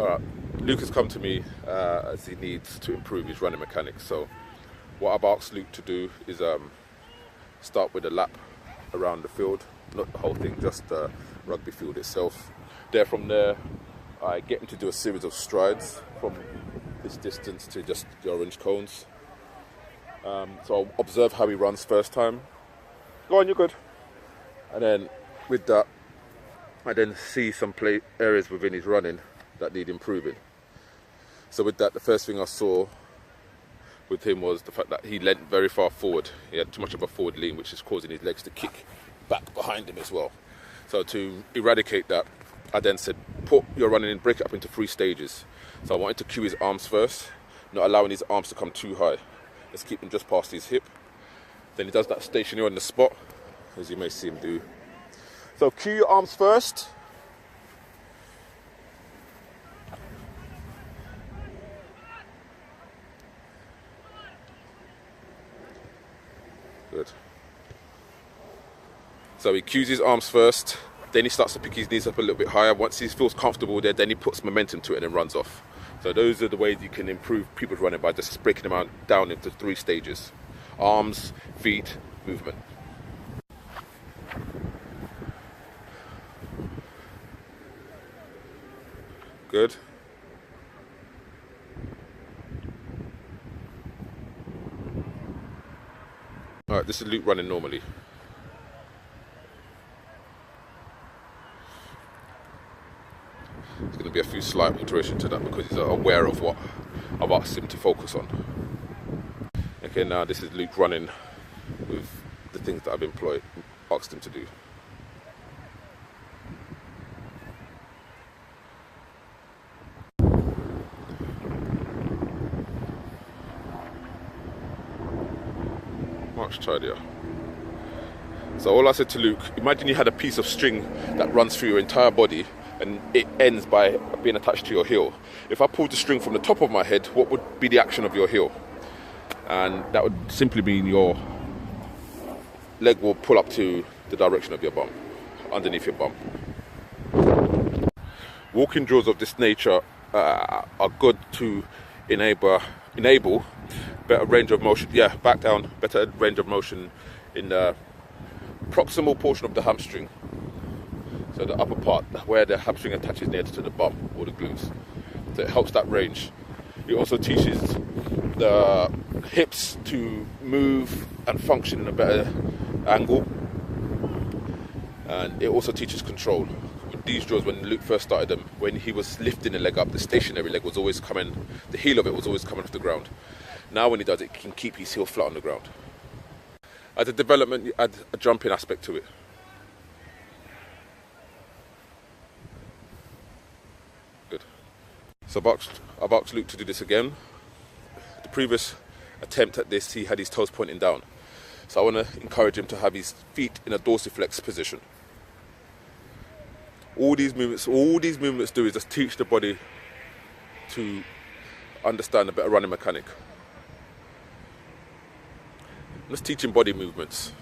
Alright, Luke has come to me as he needs to improve his running mechanics. So what I've asked Luke to do is start with a lap around the field, not the whole thing, just the rugby field itself. From there, I get him to do a series of strides from this distance to just the orange cones. So I'll observe how he runs first time. Go on, you're good. And then with that, I then see some areas within his running that need improving. So with that, the first thing I saw with him was the fact that he leant very far forward. He had too much of a forward lean, which is causing his legs to kick back behind him as well. So to eradicate that, I then said, put your running in, break it up into 3 stages. So I wanted to cue his arms first, not allowing his arms to come too high. Let's keep them just past his hip. Then he does that stationary on the spot, as you may see him do. So cue your arms first. Good. So he cues his arms first, then he starts to pick his knees up a little bit higher. Once he feels comfortable there, then he puts momentum to it and then runs off. So those are the ways you can improve people's running, by just breaking them down into 3 stages. Arms, feet, movement. Good. Alright, this is Luke running normally. There's going to be a few slight alterations to that because he's aware of what I've asked him to focus on. Okay, now this is Luke running with the things that I've asked him to do. Much tidier. So all I said to Luke, imagine you had a piece of string that runs through your entire body and it ends by being attached to your heel. If I pulled the string from the top of my head, what would be the action of your heel? And that would simply mean your leg will pull up to the direction of your bum, underneath your bum. Walking drills of this nature are good to enable better range of motion. Yeah, back down, better range of motion in the proximal portion of the hamstring. So the upper part where the hamstring attaches near to the bum or the glutes. So it helps that range. It also teaches the hips to move and function in a better angle. And it also teaches control. With these drills, when Luke first started them, when he was lifting the leg up, the stationary leg was always coming, the heel of it was always coming off the ground. Now when he does it, he can keep his heel flat on the ground. As a development, you add a jumping aspect to it. Good. So I've asked Luke to do this again. The previous attempt at this, he had his toes pointing down. So I want to encourage him to have his feet in a dorsiflex position. All these movements do is just teach the body to understand a better running mechanic. Let's teach him body movements.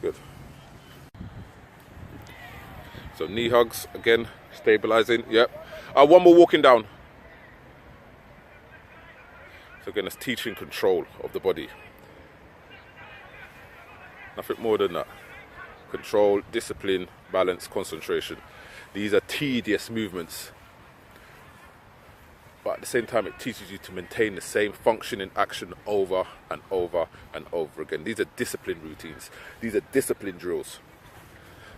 Good. So knee hugs, again, stabilizing, yep. One more walking down. So again, it's teaching control of the body. Nothing more than that. Control, discipline, balance, concentration. These are tedious movements. But at the same time, it teaches you to maintain the same function in action over and over and over again. These are discipline routines. These are discipline drills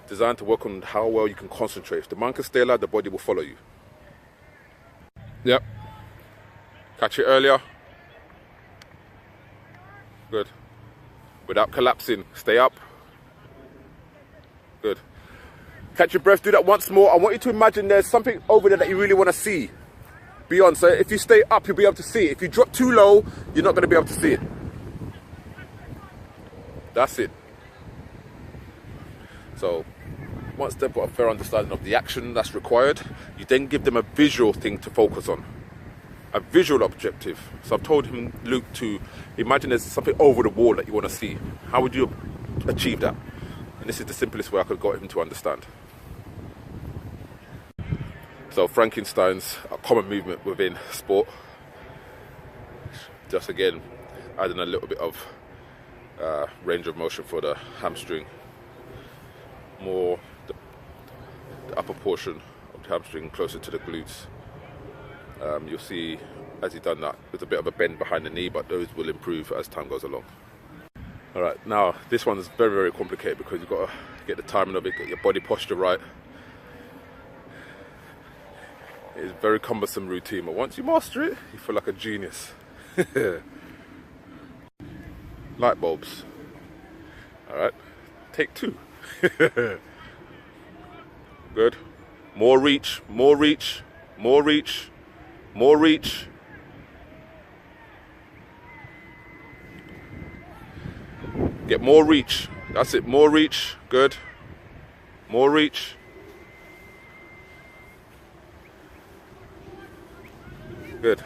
designed to work on how well you can concentrate. If the mind can stay alive, the body will follow you. Yep. Catch it earlier. Good. Without collapsing. Stay up. Good. Catch your breath. Do that once more. I want you to imagine there's something over there that you really want to see. Beyond. So if you stay up, you'll be able to see it. If you drop too low, you're not going to be able to see it. That's it. So once they've got a fair understanding of the action that's required, you then give them a visual thing to focus on. A visual objective. So I've told him, Luke, to imagine there's something over the wall that you want to see. How would you achieve that? this is the simplest way I could got him to understand. So Frankenstein's a common movement within sport. Just again, adding a little bit of range of motion for the hamstring. More the upper portion of the hamstring closer to the glutes. You'll see as he's done that, there's a bit of a bend behind the knee, but those will improve as time goes along. All right, now this one's very, very complicated because you've got to get the timing of it, get your body posture right. It's a very cumbersome routine, but once you master it, you feel like a genius. Light bulbs. All right, take 2. Good. More reach, more reach, more reach, more reach. Get more reach. That's it, more reach. Good. More reach. Good.